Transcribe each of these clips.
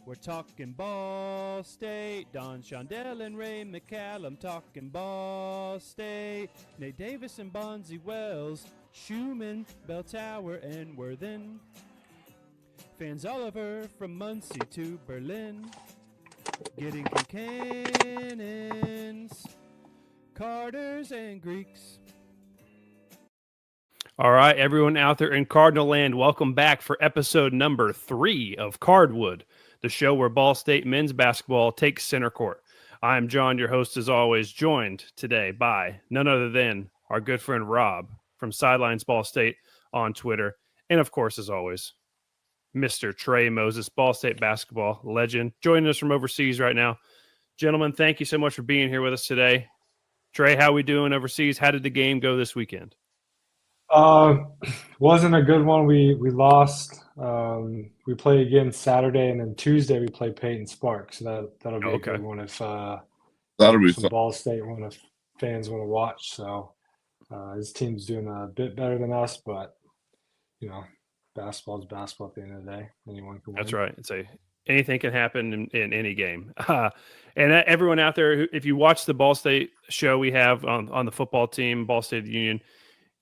We're talking Ball State, Don Shondell and Ray McCallum talking Ball State, Nate Davis and Bonzi Wells, Schumann, Bell Tower and Worthen, Fans Oliver from Muncie to Berlin, getting from cannons, Carters and Greeks. All right, everyone out there in Cardinal land, welcome back for episode number 3 of Cardwood, the show where Ball State men's basketball takes center court. I'm John, your host as always, joined today by none other than our good friend Rob from Sidelines Ball State on Twitter. And of course, as always, Mr. Trey Moses, Ball State basketball legend, joining us from overseas right now. Gentlemen, thank you so much for being here with us today. Trey, how we doing overseas? How did the game go this weekend? Wasn't a good one. We lost. We play again Saturday, and then Tuesday we play Peyton Sparks. So that'll be a Okay. good one if That'll be some fun. Ball State one if fans want to watch. So his team's doing a bit better than us, but you know, basketball's basketball at the end of the day. Anyone can win. That's right. Anything can happen in any game. And everyone out there, if you watch the Ball State show we have on the football team, Ball State Union,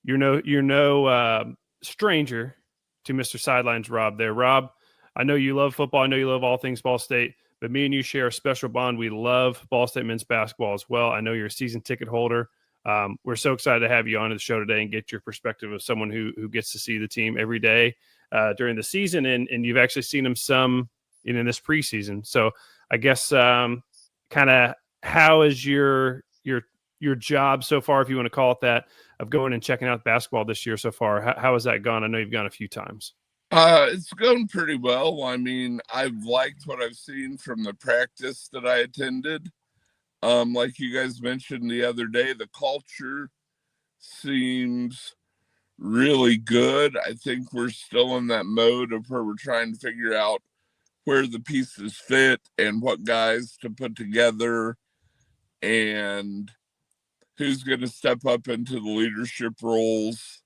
you're no stranger to Mr. Sidelines Rob there. Rob, I know you love football. I know you love all things Ball State, but me and you share a special bond. We love Ball State men's basketball as well. I know you're a season ticket holder. We're so excited to have you on the show today and get your perspective of someone who gets to see the team every day during the season, and you've actually seen them some in this preseason. So I guess kind of how is your job so far, if you want to call it that, of going and checking out basketball this year so far? How has that gone? I know you've gone a few times. It's going pretty well. I mean, I've liked what I've seen from the practice that I attended. Like you guys mentioned the other day, the culture seems really good. I think we're still in that mode of where we're trying to figure out where the pieces fit and what guys to put together and who's going to step up into the leadership roles,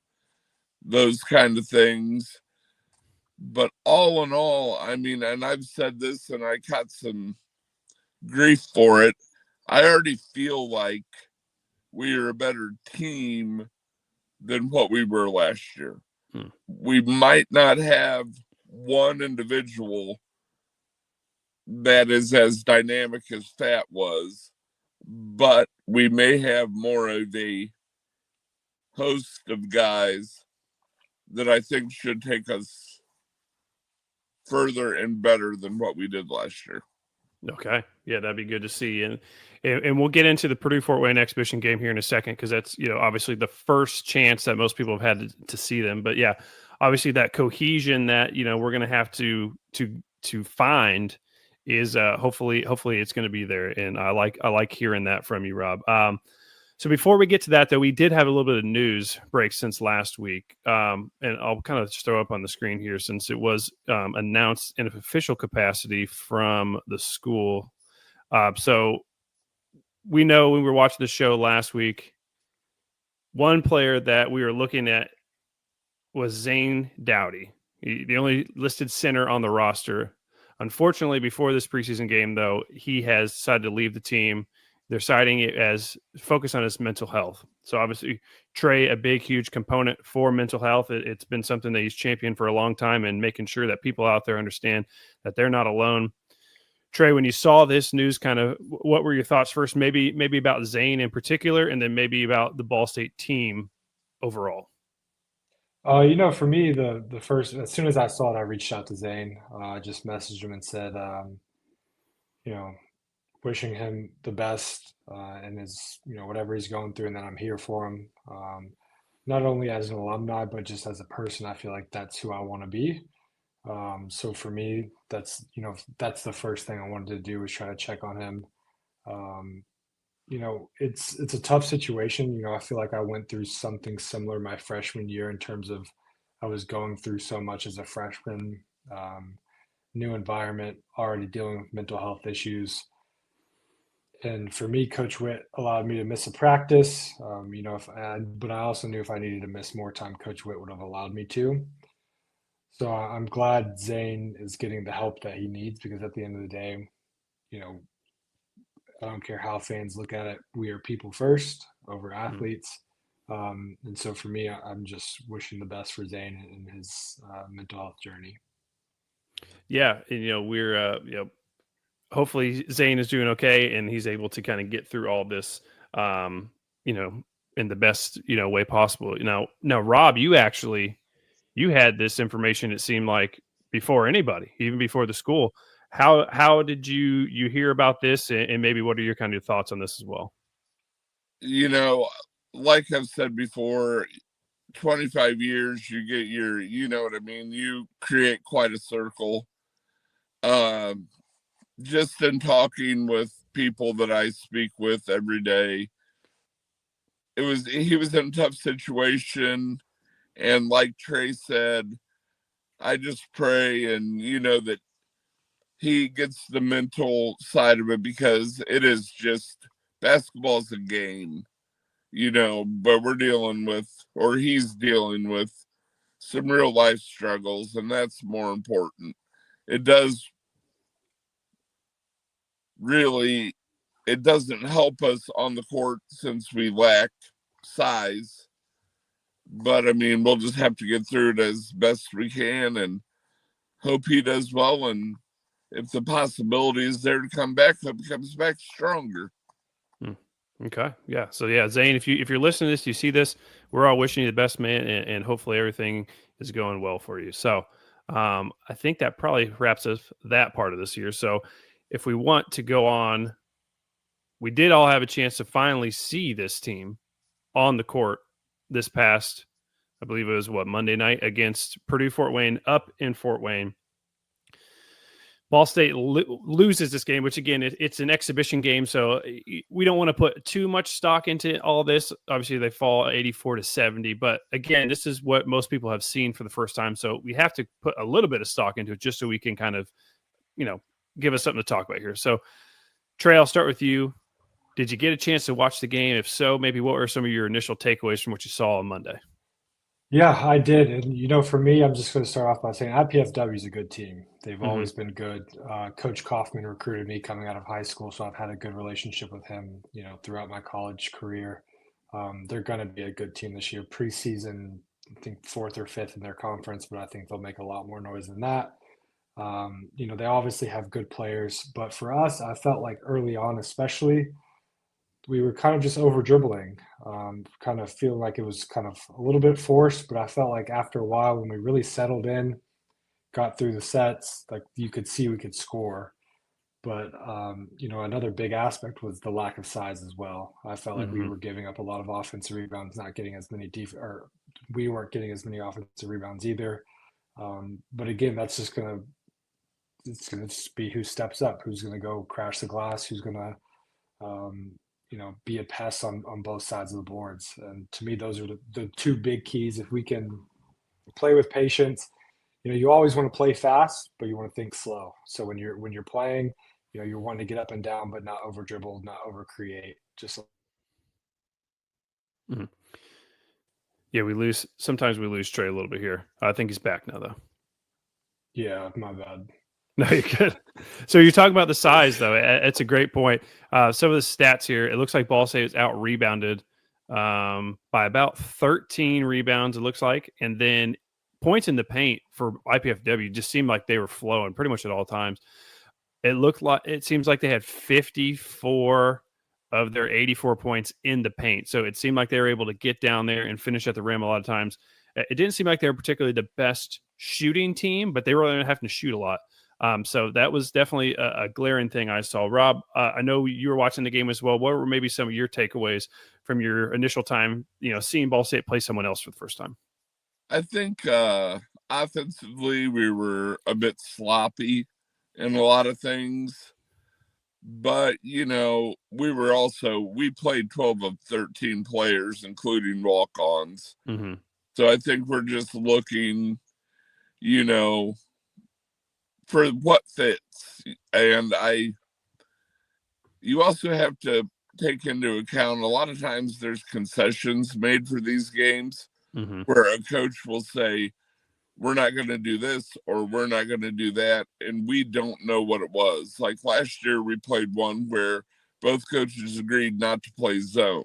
those kind of things. But all in all, I mean, and I've said this and I got some grief for it, I already feel like we are a better team than what we were last year. We might not have one individual that is as dynamic as Fat was, but we may have more of a host of guys that I think should take us further and better than what we did last year. Okay. Yeah, that'd be good to see. And we'll get into the Purdue Fort Wayne exhibition game here in a second, because that's, obviously the first chance that most people have had to see them. But yeah, obviously that cohesion that, we're going to have to find is hopefully it's going to be there. And I like hearing that from you, Rob. So before we get to that, though, we did have a little bit of news break since last week. And I'll kind of just throw up on the screen here, since it was announced in an official capacity from the school. So we know when we were watching the show last week, one player that we were looking at was Zane Doughty, the only listed center on the roster. Unfortunately, before this preseason game, though, he has decided to leave the team. They're citing it as focus on his mental health. So obviously, Trey, a big, huge component for mental health. It's been something that he's championed for a long time, and making sure that people out there understand that they're not alone. Trey, when you saw this news, kind of what were your thoughts first? Maybe about Zane in particular, and then maybe about the Ball State team overall. For me, the first, as soon as I saw it, I reached out to Zane. I just messaged him and said, you know, wishing him the best in his, whatever he's going through, and that I'm here for him. Not only as an alumni, but just as a person. I feel like that's who I want to be. So for me, that's the first thing I wanted to do, was try to check on him. Um, it's a tough situation. I feel like I went through something similar my freshman year, in terms of I was going through so much as a freshman, new environment, already dealing with mental health issues. And for me, Coach Witt allowed me to miss a practice. But I also knew if I needed to miss more time, Coach Witt would have allowed me to. So I'm glad Zane is getting the help that he needs because at the end of the day, you know, I don't care how fans look at it. We are people first over Mhm. athletes. And so for me, I'm just wishing the best for Zane in his mental health journey. Yeah, and we're hopefully Zane is doing okay and he's able to kind of get through all this, um, you know, in the best way possible. Now, Rob, you had this information. It seemed like before anybody, even before the school. How did you hear about this, and maybe what are your kind of thoughts on this as well? You know, like I've said before, 25 years, you get your, you know what I mean? You create quite a circle. Um, just in talking with people that I speak with every day, he was in a tough situation. And like Trey said, I just pray and, that he gets the mental side of it because it is just basketball's a game, but we're dealing with, or he's dealing with some real life struggles, and that's more important. It does really, it doesn't help us on the court since we lack size, but I mean, we'll just have to get through it as best we can and hope he does well. And if the possibility is there to come back, hope he comes back stronger. Hmm. Okay, yeah. So yeah, Zane, if you're listening to this, you see this, we're all wishing you the best, man, and hopefully everything is going well for you. So I think that probably wraps up that part of this year. So if we want to go on, we did all have a chance to finally see this team on the court this past, I believe it was Monday night against Purdue Fort Wayne up in Fort Wayne. Ball State loses this game, which again, it's an exhibition game, so we don't want to put too much stock into all this. Obviously, they fall 84-70, but again, this is what most people have seen for the first time, so we have to put a little bit of stock into it just so we can kind of, give us something to talk about here. So, Trey, I'll start with you. Did you get a chance to watch the game? If so, maybe what were some of your initial takeaways from what you saw on Monday? Yeah, I did. And, for me, I'm just going to start off by saying IPFW is a good team. They've Mm-hmm. always been good. Coach Kaufman recruited me coming out of high school, so I've had a good relationship with him, throughout my college career. They're going to be a good team this year. Preseason, I think fourth or fifth in their conference, but I think they'll make a lot more noise than that. They obviously have good players, but for us, I felt like early on, especially, we were kind of just over dribbling, kind of feeling like it was kind of a little bit forced. But I felt like after a while, when we really settled in, got through the sets, like you could see we could score. But another big aspect was the lack of size as well. I felt like we Mm-hmm. were giving up a lot of offensive rebounds, not getting as many or we weren't getting as many offensive rebounds either. But again, it's gonna just be who steps up, who's gonna go crash the glass, who's gonna be a pest on both sides of the boards. And to me, those are the two big keys. If we can play with patience, you always want to play fast, but you want to think slow. So when you're playing, you're wanting to get up and down, but not over dribble, not over create. Just Mm-hmm. Yeah, sometimes we lose Trey a little bit here. I think he's back now, though. yeah, my bad. No, you're good. So you're talking about the size, though. It's a great point. Some of the stats here, it looks like Ball State was out rebounded by about 13 rebounds, it looks like. And then points in the paint for IPFW just seemed like they were flowing pretty much at all times. It seems like they had 54 of their 84 points in the paint. So it seemed like they were able to get down there and finish at the rim a lot of times. It didn't seem like they were particularly the best shooting team, but they were having to shoot a lot. So that was definitely a glaring thing I saw. Rob, I know you were watching the game as well. What were maybe some of your takeaways from your initial time, seeing Ball State play someone else for the first time? I think offensively we were a bit sloppy in a lot of things, but we played 12 of 13 players, including walk-ons. Mm-hmm. So I think we're just looking, for what fits. And you also have to take into account a lot of times there's concessions made for these games Mm-hmm. where a coach will say, we're not going to do this or we're not going to do that. And we don't know what it was. Like last year, we played one where both coaches agreed not to play zone.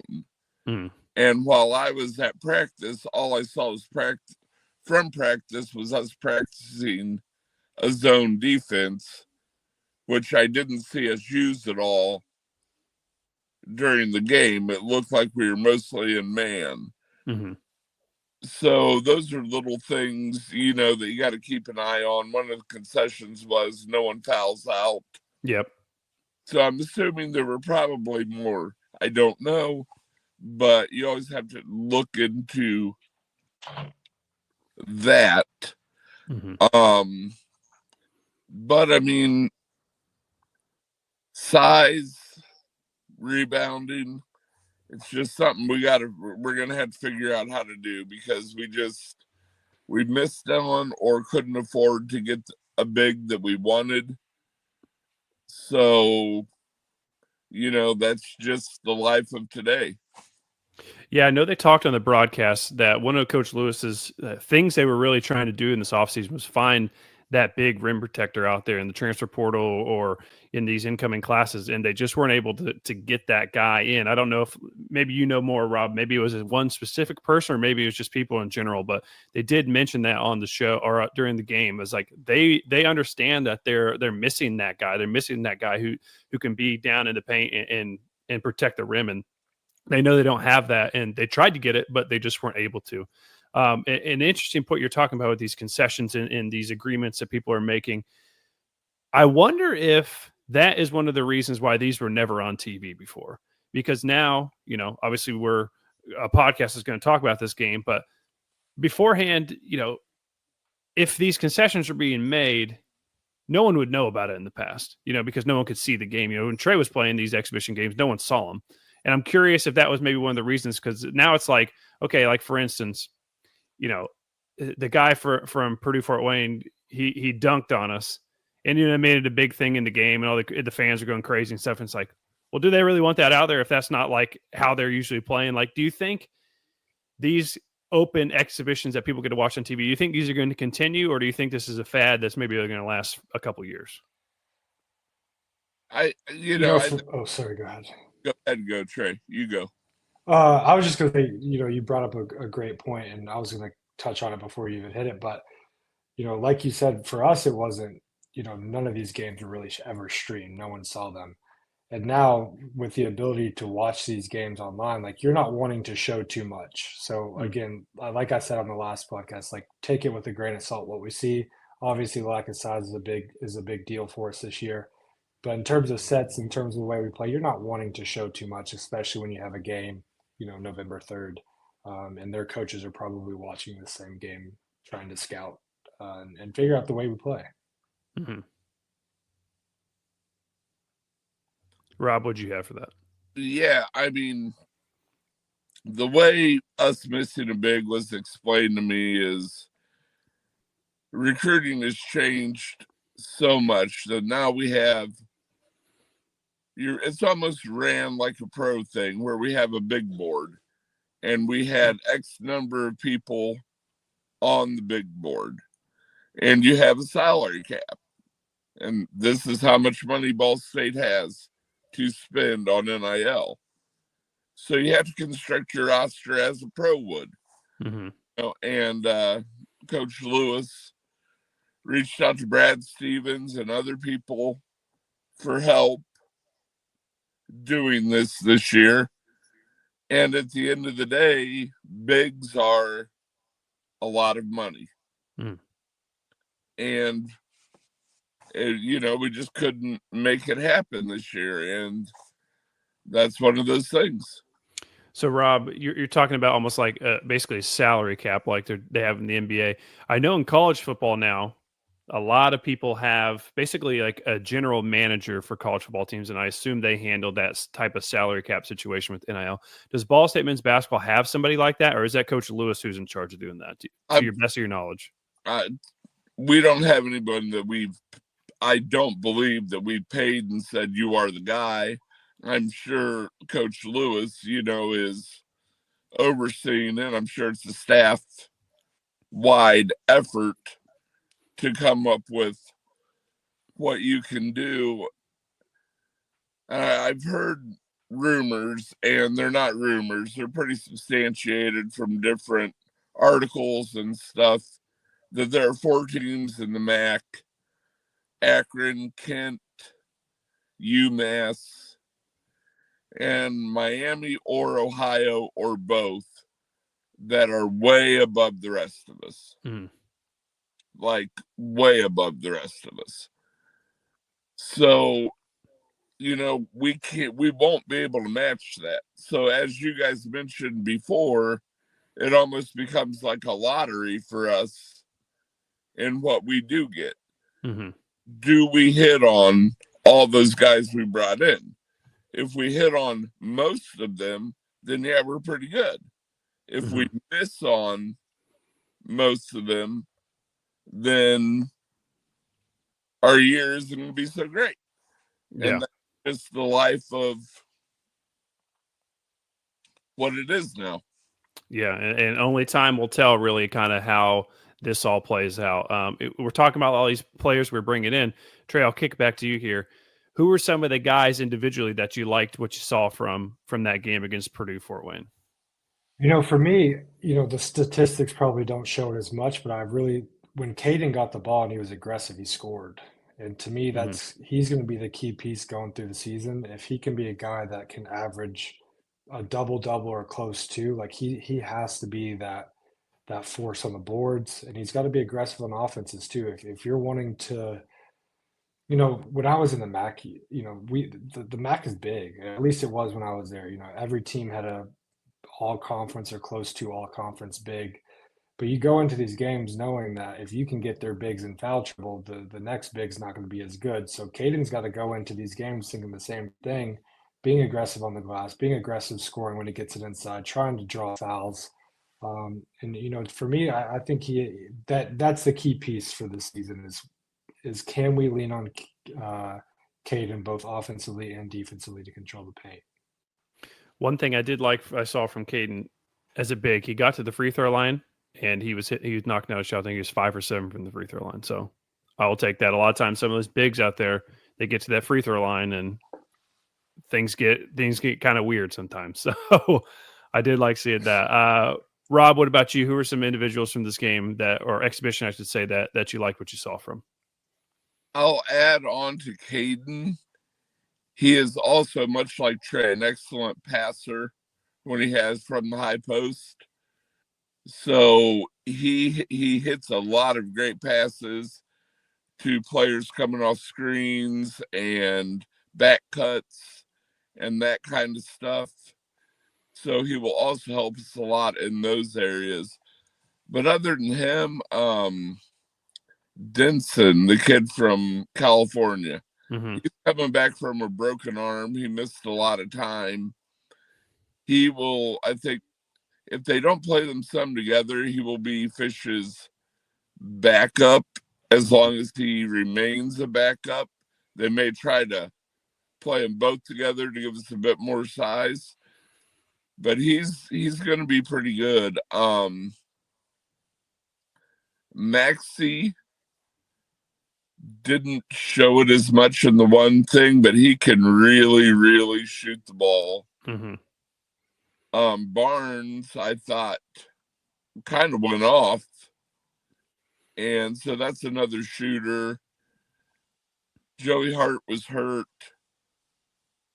Mm. And while I was at practice, all I saw was practice was us practicing a zone defense, which I didn't see us use at all during the game. It looked like we were mostly in man. Mm-hmm. So those are little things, that you got to keep an eye on. One of the concessions was no one fouls out. Yep. So I'm assuming there were probably more. I don't know, but you always have to look into that. Mm-hmm. But I mean, size, rebounding, it's just something we're gonna have to figure out how to do, because we missed on or couldn't afford to get a big that we wanted. So, that's just the life of today. Yeah, I know they talked on the broadcast that one of Coach Lewis's things they were really trying to do in this offseason was find that big rim protector out there in the transfer portal or in these incoming classes, and they just weren't able to get that guy in. I don't know if maybe you know more, Rob. Maybe it was one specific person or maybe it was just people in general, but they did mention that on the show or during the game. It's like they understand that they're missing that guy. They're missing that guy who can be down in the paint and protect the rim, and they know they don't have that, and they tried to get it, but they just weren't able to. An interesting point you're talking about with these concessions and these agreements that people are making. I wonder if that is one of the reasons why these were never on TV before, because now, obviously a podcast is going to talk about this game, but beforehand, if these concessions are being made, no one would know about it in the past, because no one could see the game. When Trey was playing these exhibition games, no one saw them. And I'm curious if that was maybe one of the reasons, because now it's like, okay, like for instance, the guy from Purdue Fort Wayne, he dunked on us, and made it a big thing in the game, and all the fans are going crazy and stuff. And it's like, well, do they really want that out there if that's not like how they're usually playing? Like, do you think these open exhibitions that people get to watch on TV, do you think these are going to continue, or do you think this is a fad that's maybe going to last a couple years? Oh, sorry, go ahead. Go ahead, go Trey. You go. I was just going to say, you brought up a great point, and I was going to touch on it before you even hit it. But, like you said, for us, it wasn't, none of these games were really ever streamed. No one saw them. And now with the ability to watch these games online, like you're not wanting to show too much. So again, like I said on the last podcast, like take it with a grain of salt. What we see, obviously, lack of size is a big deal for us this year. But in terms of sets, in terms of the way we play, you're not wanting to show too much, especially when you have a game, November 3rd. And their coaches are probably watching the same game, trying to scout and figure out the way we play. Mm-hmm. Rob, what'd you have for that? Yeah, I mean, the way us missing a big was explained to me is recruiting has changed so much that now we have it's almost ran like a pro thing where we have a big board and we had X number of people on the big board and you have a salary cap. And this is how much money Ball State has to spend on NIL. So you have to construct your roster as a pro would. Mm-hmm. And Coach Lewis reached out to Brad Stevens and other people for help doing this year. And at the end of the day, bigs are a lot of money. Mm. And, we just couldn't make it happen this year. And that's one of those things. So, Rob, you're talking about almost like basically a salary cap like they have in the NBA. I know in college football now, a lot of people have basically like a general manager for college football teams, and I assume they handle that type of salary cap situation with NIL. Does Ball State men's basketball have somebody like that, or is that Coach Lewis who's in charge of doing that, to your best of your knowledge? We don't have anybody that I don't believe that we paid and said, you are the guy. I'm sure Coach Lewis, is overseeing it. I'm sure it's the staff wide effort to come up with what you can do. I've heard rumors, and they're not rumors, they're pretty substantiated from different articles and stuff, that there are 4 teams in the MAC: Akron, Kent, UMass, and Miami or Ohio or both, that are way above the rest of us. Like way above the rest of us. So, we won't be able to match that. So as you guys mentioned before, it almost becomes like a lottery for us in what we do get. Do we hit on all those guys we brought in? If we hit on most of them, then yeah, we're pretty good. If we miss on most of them, then our year isn't going to be so great. Yeah. And that's just the life of what it is now. Yeah, and only time will tell really kind of how this all plays out. We're talking about all these players we're bringing in. Trey, I'll kick back to you here. Who were some of the guys individually that you liked what you saw from that game against Purdue Fort Wayne? For me, the statistics probably don't show it as much, but when Caden got the ball and he was aggressive, he scored. And to me, he's going to be the key piece going through the season. If he can be a guy that can average a double-double or close to, like he has to be that force on the boards, and he's got to be aggressive on offenses too. If you're wanting to, when I was in the MAC, the MAC is big. At least it was when I was there. Every team had a all conference or close to all conference big. But you go into these games knowing that if you can get their bigs in foul trouble, the next big's not going to be as good. So Caden's got to go into these games thinking the same thing, being aggressive on the glass, being aggressive scoring when he gets it inside, trying to draw fouls. And for me, I think that's the key piece for this season is can we lean on Caden both offensively and defensively to control the paint. One thing I saw from Caden as a big, he got to the free throw line and he was knocking out a shot. I think he was 5 or 7 from the free throw line. So I will take that. A lot of times, some of those bigs out there, they get to that free throw line and things get kind of weird sometimes. So I did like seeing that. Rob, what about you? Who are some individuals from this game or exhibition, I should say, that you like what you saw from? I'll add on to Caden. He is also, much like Trey, an excellent passer when he has from the high post. So he hits a lot of great passes to players coming off screens and back cuts and that kind of stuff. So he will also help us a lot in those areas. But other than him, Denson, the kid from California, he's coming back from a broken arm. He missed a lot of time. He will, I think, if they don't play them some together, he will be Fish's backup as long as he remains a backup. They may try to play them both together to give us a bit more size, but he's going to be pretty good. Maxie didn't show it as much in the one thing, but he can really, really shoot the ball. Barnes, I thought, kind of went off. And so that's another shooter. Joey Hart was hurt.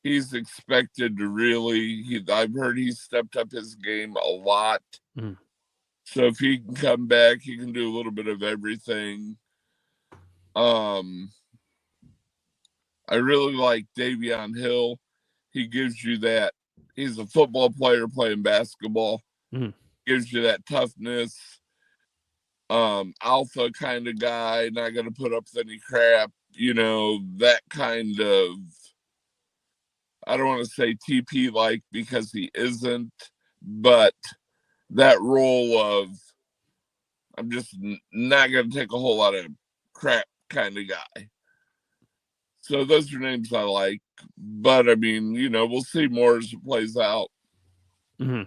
He's expected to I've heard he stepped up his game a lot. So if he can come back, he can do a little bit of everything. I really like Davion Hill. He gives you that. He's a football player playing basketball. Gives you that toughness. Alpha kind of guy, not going to put up with any crap. That kind of, I don't want to say TP-like because he isn't, but that role of, I'm just not going to take a whole lot of crap kind of guy. So those are names I like, but I mean, we'll see more as it plays out. Hmm.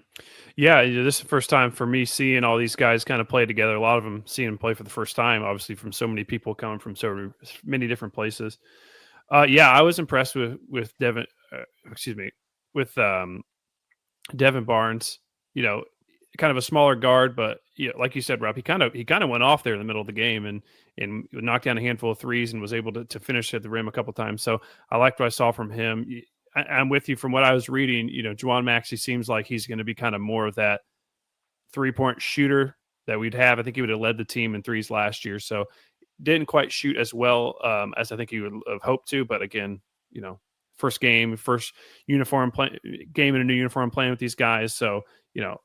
Yeah, this is the first time for me seeing all these guys kind of play together. A lot of them seeing them play for the first time, obviously from so many people coming from so many different places. Yeah, I was impressed with Devin. Excuse me, with Devin Barnes. You know, kind of a smaller guard, but like you said, Rob, he kind of went off there in the middle of the game and knocked down a handful of threes and was able to finish at the rim a couple times. So I liked what I saw from him. I'm with you from what I was reading. Juwan Maxey seems like he's going to be kind of more of that 3-point shooter that we'd have. I think he would have led the team in threes last year. So didn't quite shoot as well as I think he would have hoped to. But again, first game, first game in a new uniform playing with these guys. So,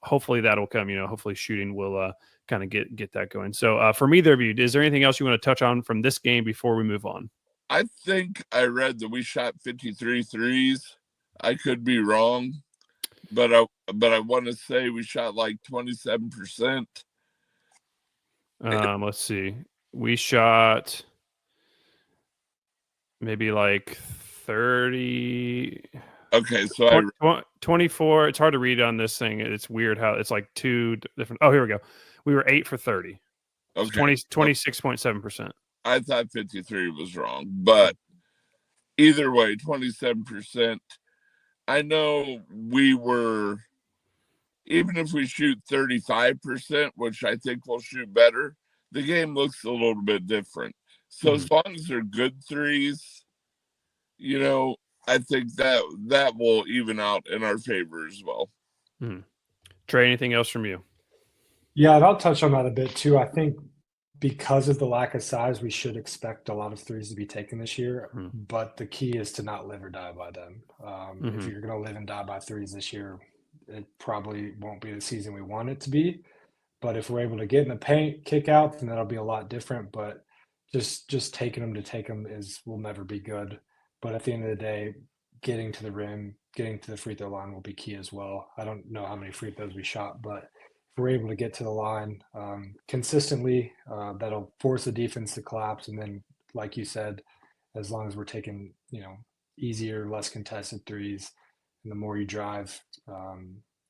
hopefully that'll come, hopefully shooting will kind of get that going. So from either of you, is there anything else you want to touch on from this game before we move on? I think I read that we shot 53 threes. I could be wrong, but I want to say we shot like 27%. Let's see. We shot maybe like 30. Okay, so 24. It's hard to read on this thing. It's weird how it's like two different. Oh, here we go. We were 8 for 30. Okay. 26.7%. I thought 53 was wrong, but either way, 27%. I know we were, even if we shoot 35%, which I think we'll shoot better, the game looks a little bit different. So as long as they're good threes, I think that will even out in our favor as well. Trey, anything else from you? Yeah, and I'll touch on that a bit too. I think because of the lack of size, we should expect a lot of threes to be taken this year. But the key is to not live or die by them. If you're going to live and die by threes this year, it probably won't be the season we want it to be. But if we're able to get in the paint, kick out, then that'll be a lot different. But just taking them to take them will never be good. But at the end of the day, getting to the rim, getting to the free throw line will be key as well. I don't know how many free throws we shot, but if we're able to get to the line consistently, that'll force the defense to collapse. And then, like you said, as long as we're taking, easier, less contested threes, and the more you drive,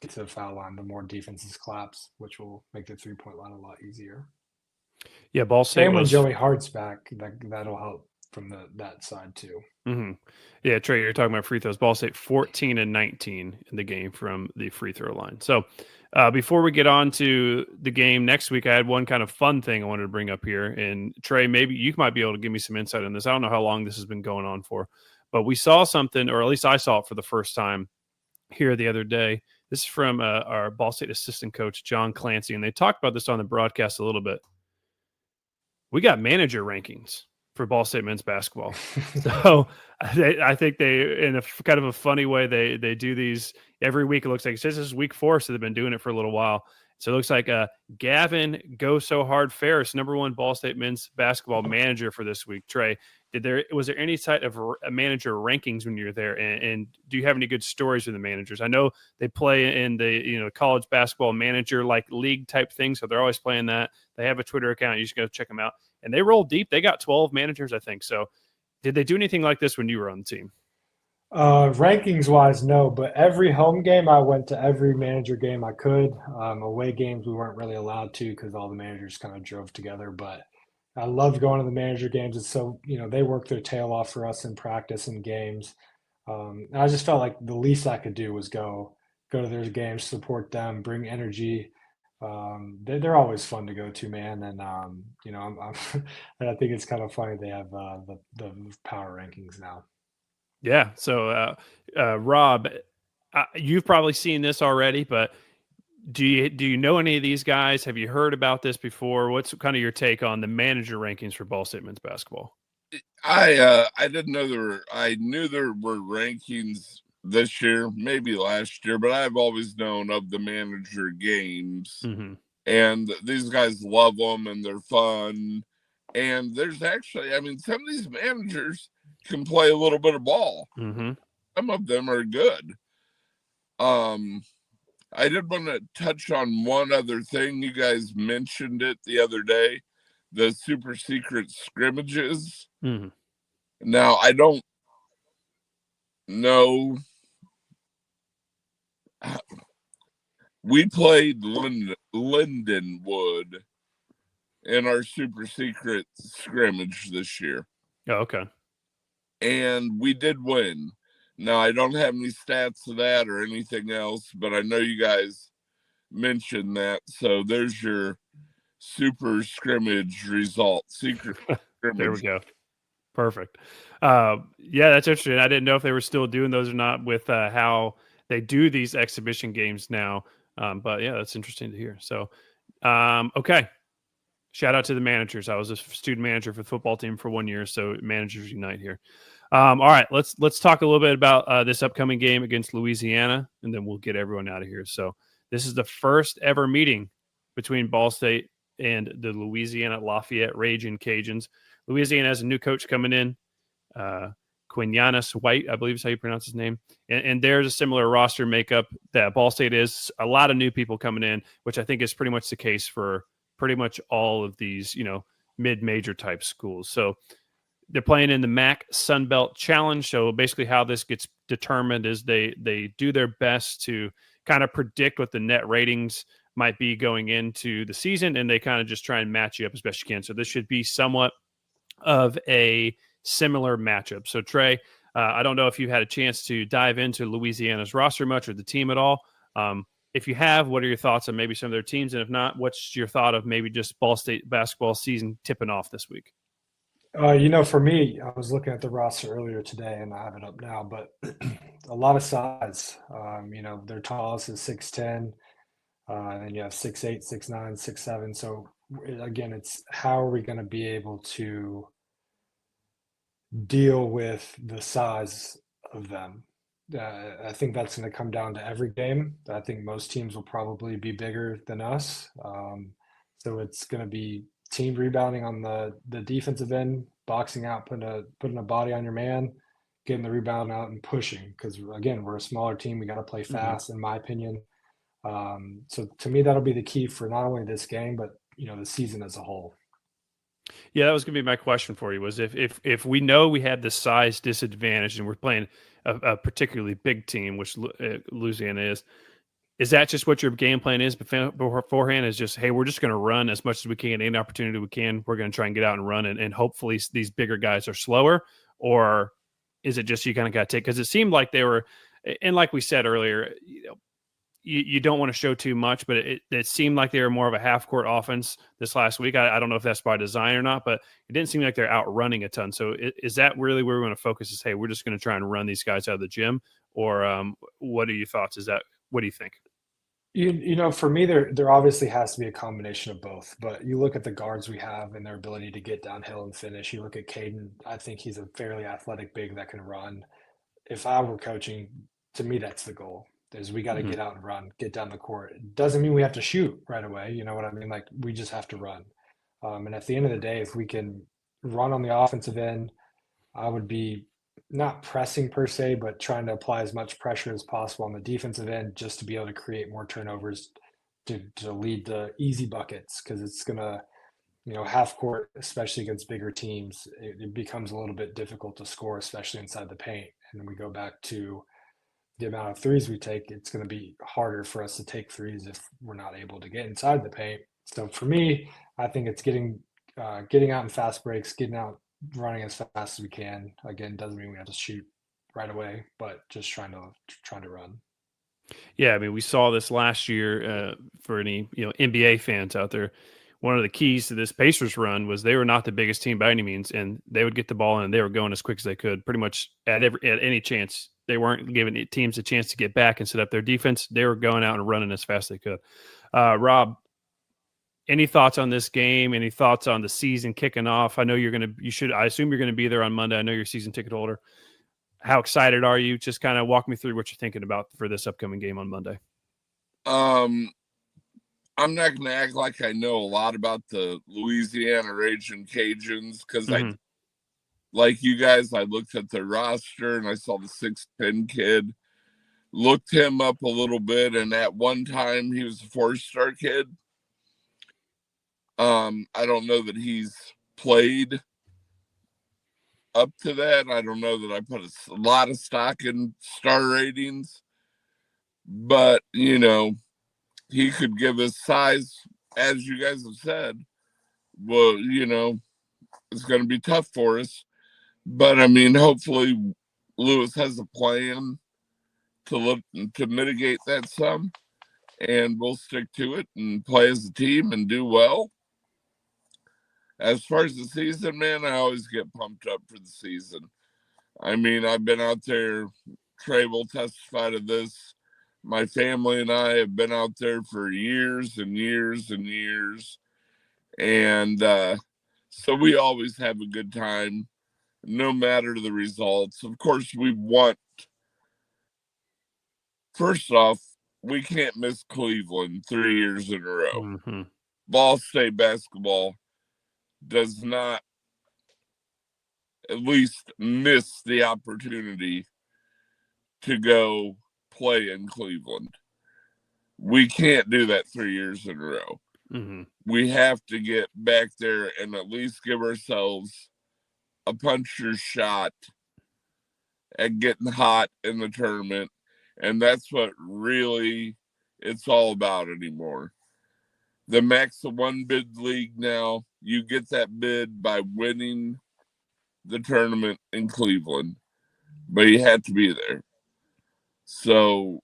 get to the foul line, the more defenses collapse, which will make the 3-point line a lot easier. Yeah, Ball State. And when Joey Hart's back, that'll help from that side too. Yeah, Trey, you're talking about free throws. Ball State 14 and 19 in the game from the free throw line. So before we get on to the game next week, I had one kind of fun thing I wanted to bring up here. And Trey, maybe you might be able to give me some insight on this. I don't know how long this has been going on for, but we saw something, or at least I saw it for the first time here the other day. This is from our Ball State assistant coach, John Clancy, and they talked about this on the broadcast a little bit. We got manager rankings for Ball State men's basketball. So I think they, in a kind of a funny way, they do these every week. It looks like this is week 4, so they've been doing it for a little while. So it looks like Gavin Go So Hard Ferris, #1 Ball State men's basketball manager for this week. Trey, was there any type of manager rankings when you were there? And do you have any good stories with the managers? I know they play in the college basketball manager like league type thing, so they're always playing that. They have a Twitter account. You just go check them out. And they roll deep. They got 12 managers, I think. So did they do anything like this when you were on the team? Rankings wise, no, but every home game I went to every manager game I could. Away games we weren't really allowed to because all the managers kind of drove together, but I loved going to the manager games. It's so, they worked their tail off for us in practice and games. And I just felt like the least I could do was go to their games, support them, bring energy. They're always fun to go to, man. And, and I think it's kind of funny they have the power rankings now. Yeah. So, Rob, you've probably seen this already, but do you know any of these guys? Have you heard about this before? What's kind of your take on the manager rankings for Ball State men's basketball? I didn't know I knew there were rankings this year, maybe last year, but I've always known of the manager games. And these guys love them and they're fun. And there's actually, some of these managers can play a little bit of ball. Some of them are good. I did want to touch on one other thing. You guys mentioned it the other day, the super secret scrimmages. Now, I don't know. we played Lindenwood in our super secret scrimmage this year. Oh, okay. And we did win. Now, I don't have any stats of that or anything else, but I know you guys mentioned that. So there's your super scrimmage result. Secret scrimmage. There we go. Perfect. Yeah, that's interesting. I didn't know if they were still doing those or not with how they do these exhibition games now. But yeah, that's interesting to hear. So, okay. Shout out to the managers. I was a student manager for the football team for 1 year, so managers unite here. All right, let's talk a little bit about this upcoming game against Louisiana, and then we'll get everyone out of here. So this is the first ever meeting between Ball State and the Louisiana Lafayette Raging Cajuns. Louisiana has a new coach coming in, Quinianis White, I believe is how you pronounce his name. And there's a similar roster makeup that Ball State is. A lot of new people coming in, which I think is pretty much the case for pretty much all of these, mid-major type schools. So they're playing in the MAC Sunbelt Challenge. So basically how this gets determined is they do their best to kind of predict what the net ratings might be going into the season, and they kind of just try and match you up as best you can. So this should be somewhat of a similar matchup. So Trey, I don't know if you had a chance to dive into Louisiana's roster much or the team at all. If you have, what are your thoughts on maybe some of their teams? And if not, what's your thought of maybe just Ball State basketball season tipping off this week? For me, I was looking at the roster earlier today, and I have it up now, but a lot of size. Their tallest is 6'10", and then you have 6'8", 6'9", 6'7". So again, it's how are we going to be able to deal with the size of them? I think that's going to come down to every game. I think most teams will probably be bigger than us. So it's going to be team rebounding on the defensive end, boxing out, putting a body on your man, getting the rebound out and pushing. Because again, we're a smaller team. We got to play fast, in my opinion. So to me, that'll be the key for not only this game, but the season as a whole. Yeah, that was going to be my question for you. Was if we know we had the size disadvantage and we're playing a particularly big team, which Louisiana is that just what your game plan is beforehand? Is just, hey, we're just going to run as much as we can, any opportunity we can. We're going to try and get out and run, and hopefully these bigger guys are slower, or is it just you kind of got to take? Because it seemed like they were, and like we said earlier, you don't want to show too much, but it seemed like they were more of a half-court offense this last week. I don't know if that's by design or not, but it didn't seem like they're outrunning a ton. So is that really where we're going to focus is, hey, we're just going to try and run these guys out of the gym? Or what are your thoughts? What do you think? For me, there obviously has to be a combination of both. But you look at the guards we have and their ability to get downhill and finish. You look at Caden, I think he's a fairly athletic big that can run. If I were coaching, to me, that's the goal. Is we got to get out and run, get down the court. It doesn't mean we have to shoot right away. You know what I mean? Like, we just have to run. And at the end of the day, if we can run on the offensive end, I would be not pressing per se, but trying to apply as much pressure as possible on the defensive end just to be able to create more turnovers to lead to easy buckets. Because it's going to, half court, especially against bigger teams, it becomes a little bit difficult to score, especially inside the paint. And then we go back to the amount of threes we take, it's going to be harder for us to take threes if we're not able to get inside the paint. So for me, I think it's getting out in fast breaks, getting out, running as fast as we can. Again, doesn't mean we have to shoot right away, but just trying to run. Yeah, I mean, we saw this last year for any NBA fans out there. One of the keys to this Pacers run was they were not the biggest team by any means, and they would get the ball and they were going as quick as they could, pretty much at any chance. They weren't giving teams a chance to get back and set up their defense. They were going out and running as fast as they could. Rob, any thoughts on this game? Any thoughts on the season kicking off? I know I assume you're going to be there on Monday. I know you're a season ticket holder. How excited are you? Just kind of walk me through what you're thinking about for this upcoming game on Monday. I'm not going to act like I know a lot about the Louisiana Raging Cajuns because like you guys, I looked at their roster and I saw the 6'10" kid, looked him up a little bit, and at one time he was a 4-star kid. I don't know that he's played up to that. I don't know that I put a lot of stock in star ratings, but he could give us size, as you guys have said. Well, it's going to be tough for us. But I mean, hopefully Lewis has a plan to mitigate that some, and we'll stick to it and play as a team and do well. As far as the season, man, I always get pumped up for the season. I mean, I've been out there. Trey will testify to this. My family and I have been out there for years and years and years. And so we always have a good time, no matter the results. Of course, first off, we can't miss Cleveland 3 years in a row. Mm-hmm. Ball State basketball does not at least miss the opportunity to go play in Cleveland. We can't do that 3 years in a row. Mm-hmm. We have to get back there and at least give ourselves a puncher's shot at getting hot in the tournament. And that's what really it's all about anymore. The max of one bid league now, you get that bid by winning the tournament in Cleveland, but you had to be there. So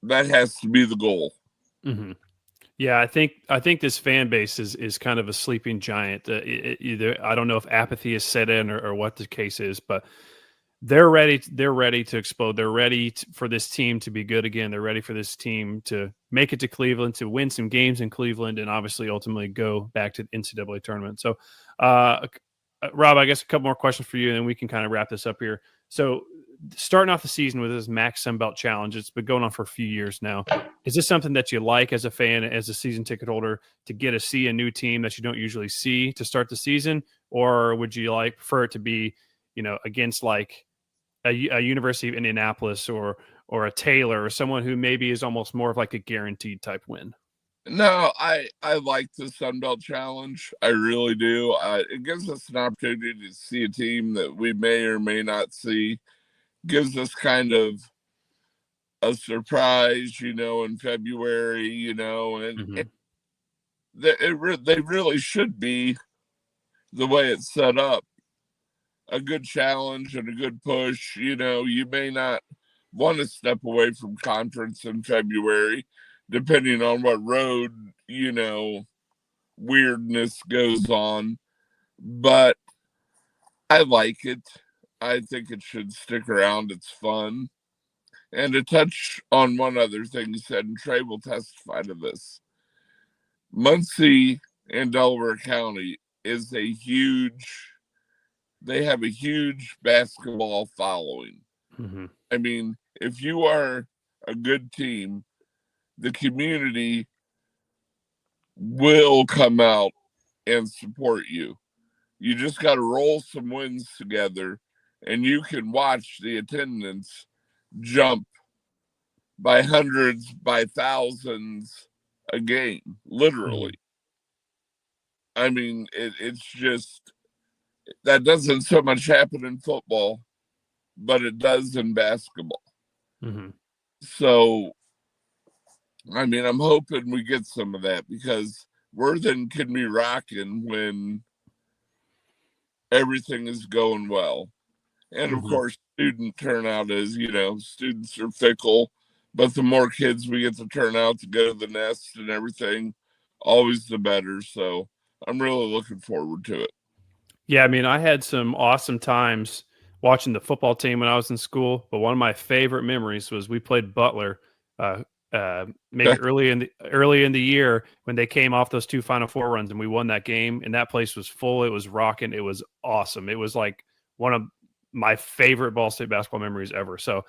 that has to be the goal. Mm-hmm. Yeah, I think this fan base is kind of a sleeping giant. Either I don't know if apathy is set in or what the case is, but they're ready. They're ready to explode. They're ready for this team to be good again. They're ready for this team to make it to Cleveland, to win some games in Cleveland, and obviously ultimately go back to the NCAA tournament. So, Rob, I guess a couple more questions for you, and then we can kind of wrap this up here. So, starting off the season with this Max Sunbelt Challenge, it's been going on for a few years now. Is this something that you like as a fan, as a season ticket holder, to get to see a new team that you don't usually see to start the season, or would you prefer it to be, against like a University of Indianapolis or a Taylor or someone who maybe is almost more of like a guaranteed type win? No, I like the Sunbelt Challenge. I really do. It gives us an opportunity to see a team that we may or may not see. Gives us kind of a surprise, in February, and Mm-hmm. they really should be, the way it's set up, a good challenge and a good push. You may not want to step away from conference in February, depending on what road, weirdness goes on. But I like it. I think it should stick around. It's fun. And to touch on one other thing you said, and Trey will testify to this, Muncie and Delaware County they have a huge basketball following. Mm-hmm. I mean, if you are a good team, the community will come out and support you. You just got to roll some wins together, and you can watch the attendance jump by hundreds, by thousands a game, literally. I mean, it's just, that doesn't so much happen in football, but it does in basketball. Mm-hmm. So, I mean, I'm hoping we get some of that, because Worthing can be rocking when everything is going well. And of Mm-hmm. course, student turnout is, students are fickle, but the more kids we get to turn out to go to the nest and everything, always the better. So I'm really looking forward to it. Yeah, I mean, I had some awesome times watching the football team when I was in school, but one of my favorite memories was we played Butler maybe early in the year when they came off those two Final Four runs, and we won that game, and that place was full. It was rocking. It was awesome. It was like one of my favorite Ball State basketball memories ever. So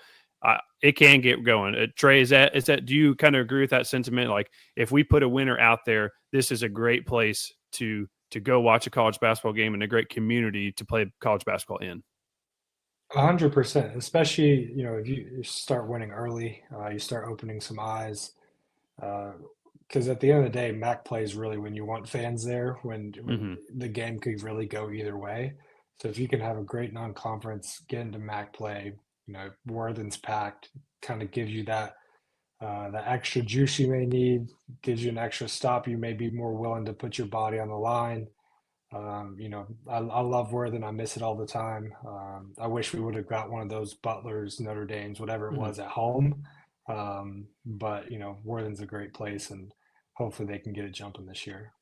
it can get going. Trey, is that? Do you kind of agree with that sentiment? Like, if we put a winner out there, this is a great place to go watch a college basketball game and a great community to play college basketball in. 100%, especially, if you start winning early, you start opening some eyes. Because at the end of the day, MAC plays really when you want fans there, when Mm-hmm. the game could really go either way. So if you can have a great non-conference, get into MAC play, Worthing's packed, kind of gives you that the extra juice you may need, gives you an extra stop. You may be more willing to put your body on the line. I love Worthing. I miss it all the time. I wish we would have got one of those Butlers, Notre Dames, whatever it was at home. But Worthing's a great place, and hopefully they can get it jumping this year.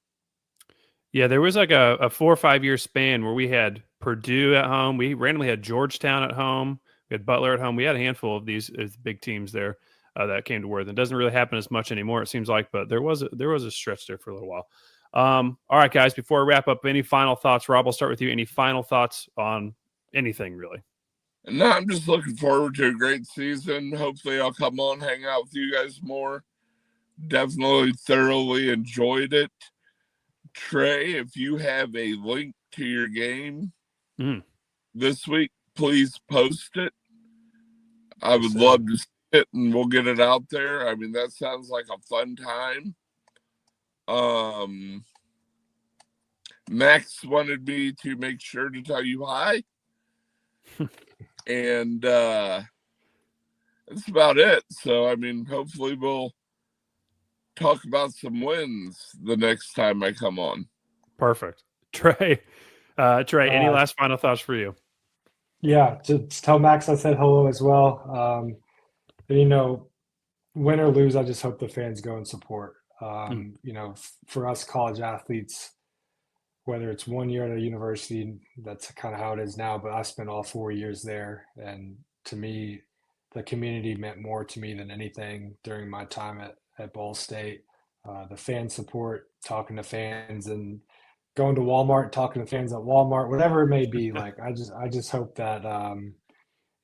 Yeah, there was like a 4 or 5 year span where we had Purdue at home. We randomly had Georgetown at home. We had Butler at home. We had a handful of these big teams there that came to Worthing. It doesn't really happen as much anymore, it seems like, but there was a stretch there for a little while. All right, guys, before I wrap up, any final thoughts? Rob, I'll start with you. Any final thoughts on anything, really? No, I'm just looking forward to a great season. Hopefully I'll come on, hang out with you guys more. Definitely thoroughly enjoyed it. Trey, if you have a link to your game this week, please post it. I would love to see it, and we'll get it out there. I mean, that sounds like a fun time. Max wanted me to make sure to tell you hi. And that's about it. So, I mean, hopefully we'll talk about some wins the next time I come on. Perfect. Trey, any last final thoughts for you? Yeah, just tell Max I said hello as well. Win or lose, I just hope the fans go and support. For us college athletes, whether it's 1 year at a university, that's kind of how it is now, but I spent all 4 years there. And to me, the community meant more to me than anything during my time at Ball State. The fan support, talking to fans, and going to Walmart, talking to fans at Walmart, whatever it may be. Like, I just hope that,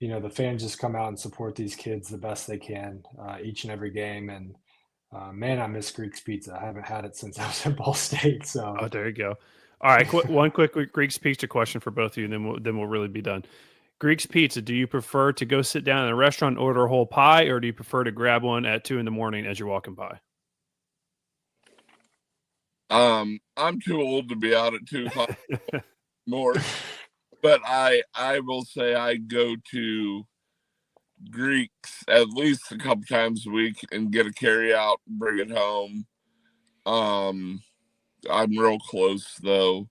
the fans just come out and support these kids the best they can each and every game. And man, I miss Greek's Pizza. I haven't had it since I was at Ball State. So there you go. All right, one quick Greek's Pizza question for both of you, and then we'll really be done. Greek's Pizza, do you prefer to go sit down in a restaurant and order a whole pie, or do you prefer to grab one at 2 a.m. as you're walking by? I'm too old to be out at 2 o'clock more, but I will say I go to Greek's at least a couple times a week and get a carry out, bring it home. I'm real close though,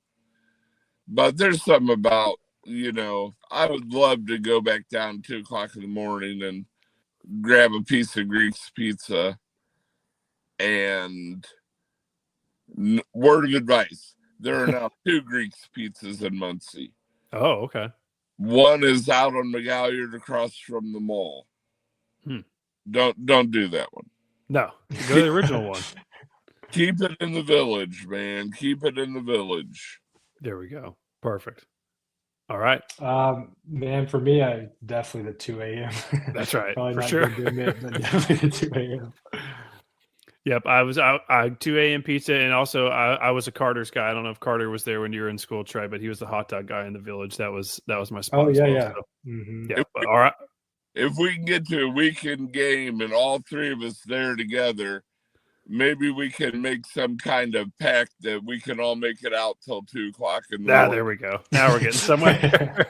but there's something about, I would love to go back down 2 o'clock in the morning and grab a piece of Greek's Pizza. And word of advice, there are now 2 Greek's Pizzas in Muncie. Oh, okay. One is out on McGalliard across from the mall. Don't do that one. No, go to the original one. Keep it in the village, man. Keep it in the village. There we go. Perfect. All right. Man, for me, I definitely the 2 a.m. That's right. Probably for not sure. good to admit, but definitely the 2 a.m. Yep, I was out 2 a.m. pizza, and also I was a Carter's guy. I don't know if Carter was there when you were in school, Trey, but he was the hot dog guy in the village. That was my spot. Oh, yeah, well, yeah. So, Mm-hmm. all right. If we can get to a weekend game and all 3 of us there together, maybe we can make some kind of pact that we can all make it out till 2 o'clock in the morning. There we go. Now we're getting somewhere.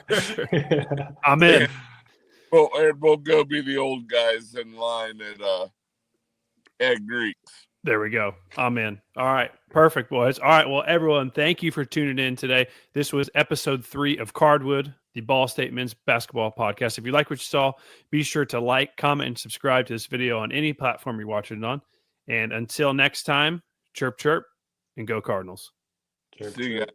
I'm in. And we'll go be the old guys in line at Greek's. There we go. I'm in. All right. Perfect, boys. All right. Well, everyone, thank you for tuning in today. This was episode 3 of Cardwood, the Ball State men's basketball podcast. If you like what you saw, be sure to like, comment, and subscribe to this video on any platform you're watching it on. And until next time, chirp, chirp, and go Cardinals. Chirp, See you guys.